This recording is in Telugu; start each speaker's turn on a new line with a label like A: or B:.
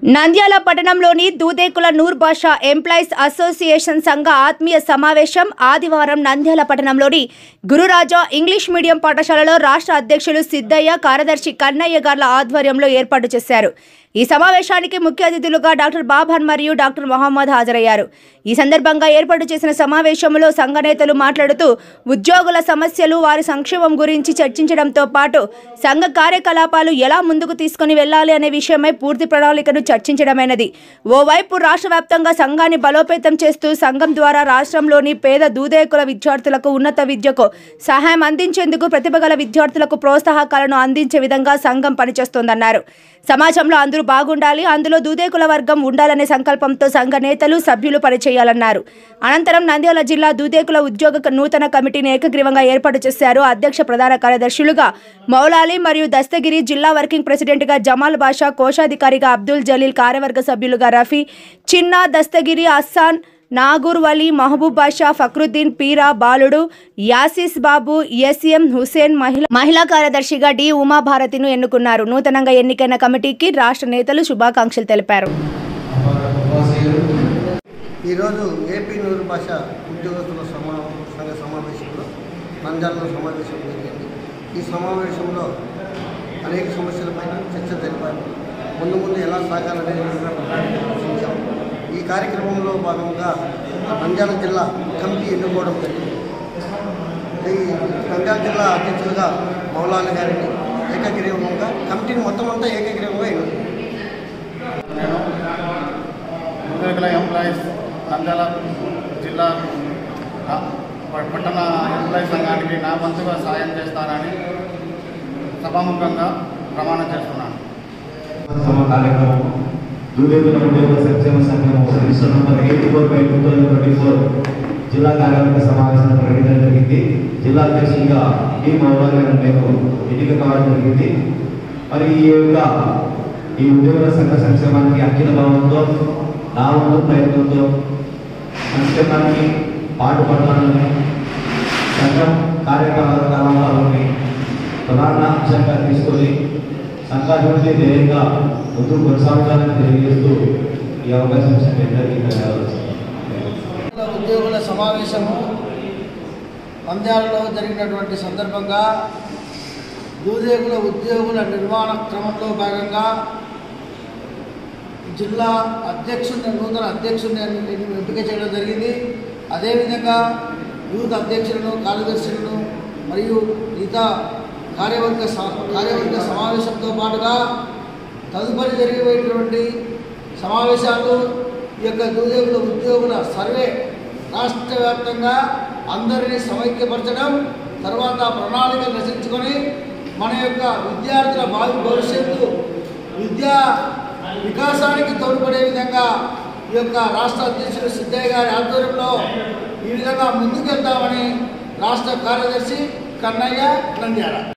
A: నంద్యాల పట్టణంలోని దూదేకుల నూర్ బాషా ఎంప్లాయీస్ అసోసియేషన్ సంఘ ఆత్మీయ సమావేశం ఆదివారం నంద్యాల పట్టణంలోని గురురాజా ఇంగ్లీష్ మీడియం పాఠశాలలో రాష్ట్ర అధ్యక్షులు సిద్ధయ్య, కార్యదర్శి కన్నయ్య గార్ల ఆధ్వర్యంలో ఏర్పాటు చేశారు. ఈ సమావేశానికి ముఖ్య అతిథులుగా డాక్టర్ బాబాన్ మరియు డాక్టర్ మహమ్మద్ హాజరయ్యారు. ఈ సందర్భంగా ఏర్పాటు చేసిన సమావేశంలో సంఘ నేతలు మాట్లాడుతూ ఉద్యోగుల సమస్యలు, వారి సంక్షేమం గురించి చర్చించడంతో పాటు సంఘ కార్యకలాపాలు ఎలా ముందుకు తీసుకుని వెళ్లాలి అనే విషయమై పూర్తి ప్రణాళికను చర్చించడమైనది. ఓవైపు రాష్ట్ర వ్యాప్తంగా సంఘాన్ని బలోపేతం చేస్తూ సంఘం ద్వారా రాష్ట్రంలోని పేద దూదేకుల విద్యార్థులకు ఉన్నత విద్యకు సహాయం అందించేందుకు ప్రతిభగల విద్యార్థులకు ప్రోత్సాహకాలను అందించే విధంగా సంఘం పనిచేస్తోందన్నారు. సమాజంలో అందరూ బాగుండాలి, అందులో దూదేకుల వర్గం ఉండాలనే సంకల్పంతో సంఘ నేతలు, సభ్యులు పనిచేయాలన్నారు. అనంతరం నంద్యాల జిల్లా దూదేకుల ఉద్యోగ నూతన కమిటీని ఏకగ్రీవంగా ఏర్పాటు చేశారు. అధ్యక్ష ప్రధాన కార్యదర్శులుగా మౌలాలి మరియు దస్తగిరి, జిల్లా వర్కింగ్ ప్రెసిడెంట్గా జమాల్ బాషా, కోశాధికారిగా అబ్దుల్ జలీల్, కార్యవర్గ సభ్యులుగా రఫీ, చిన్నా, దస్తగిరి, అస్సాన్, నాగూర్ వలీ, మహబూబ్ బాషా, ఫక్రుద్దీన్, పీరా, బాలుడు, యాసిస్ బాబు, ఎస్ఎం హుసేన్, మహిళా కార్యదర్శిగా డి ఉమాభారతిను ఎన్నుకున్నారు. నూతనంగా ఎన్నికైన కమిటీకి రాష్ట్ర నేతలు శుభాకాంక్షలు తెలిపారు.
B: ఈరోజు ఏపీ నూరు భాష ఉద్యోగస్తుల సంఘ సమావేశంలో నంద్యాలలో సమావేశం జరిగింది. ఈ సమావేశంలో అనేక సమస్యలపైన చర్చ జరిపారు. ముందు ఎలా సాగాలనేది చర్చించాము. ఈ కార్యక్రమంలో భాగంగా నంద్యాల జిల్లా కమిటీ ఎన్నుకోవడం జరిగింది. ఈ నంద్యాల జిల్లా అధ్యక్షులుగా మౌలాలి గారిని ఏకగ్రీవంగా కమిటీని మొత్తం అంతా ఏకగ్రీవంగా ఎన్నుకున్నాం.
C: నేను దూదేకుల ఎంప్లాయీస్ నంద్యాల జిల్లా పట్టణ ఎంప్లాయీస్ సంఘానికి నా వంతుగా సాయం చేస్తానని సభాముఖంగా ప్రమాణం చేస్తున్నాను.
D: దూదేకుల ఉద్యోగుల సంక్షేమ సంఘం రిజిస్టర్ నంబర్ 84/2024 జిల్లా కార్యవర్గ సమావేశం ప్రకటించడం జరిగింది. జిల్లా అధ్యక్షునిగా డి మౌలాలి గారు నేను ఎన్నిక కావడం జరిగింది. మరి ఈ ఉద్యోగుల సంఘ సంక్షేమానికి అంకిత భావంతో, నా వంతు ప్రయత్నంతో సంక్షేమానికి పాటుపడాలని సంఘం కార్యకలాపాలని ప్రధాన అంశంగా తీసుకొని సంఘాభివృద్ధి ధ్యేయంగా ముందుకు కొనసాగాలని తెలియజేస్తూ ఈ అవకాశం
B: ఉద్యోగుల సమావేశము నంద్యాలలో జరిగినటువంటి సందర్భంగా దూదేకుల ఉద్యోగుల నిర్మాణ క్రమంలో భాగంగా జిల్లా నూతన అధ్యక్షుడిని ఎంపిక చేయడం జరిగింది. అదేవిధంగా యూత్ అధ్యక్షులను, కార్యదర్శులను మరియు మిగతా కార్యవర్గ సమావేశంతో పాటుగా తదుపరి జరిగేటువంటి సమావేశాలు ఈ యొక్క దూదేకుల ఉద్యోగుల సర్వే రాష్ట్ర వ్యాప్తంగా అందరినీ సమైక్యపరచడం, తర్వాత ప్రణాళికలు రచించుకొని మన యొక్క విద్యార్థుల భవిష్యత్తు విద్యా వికాసానికి తోడ్పడే విధంగా ఈ యొక్క రాష్ట్ర అధ్యక్షుడు సిద్ధయ్య గారి ఆధ్వర్యంలో ఈ విధంగా ముందుకెళ్తామని రాష్ట్ర కార్యదర్శి కన్నయ్య, నంద్యాల.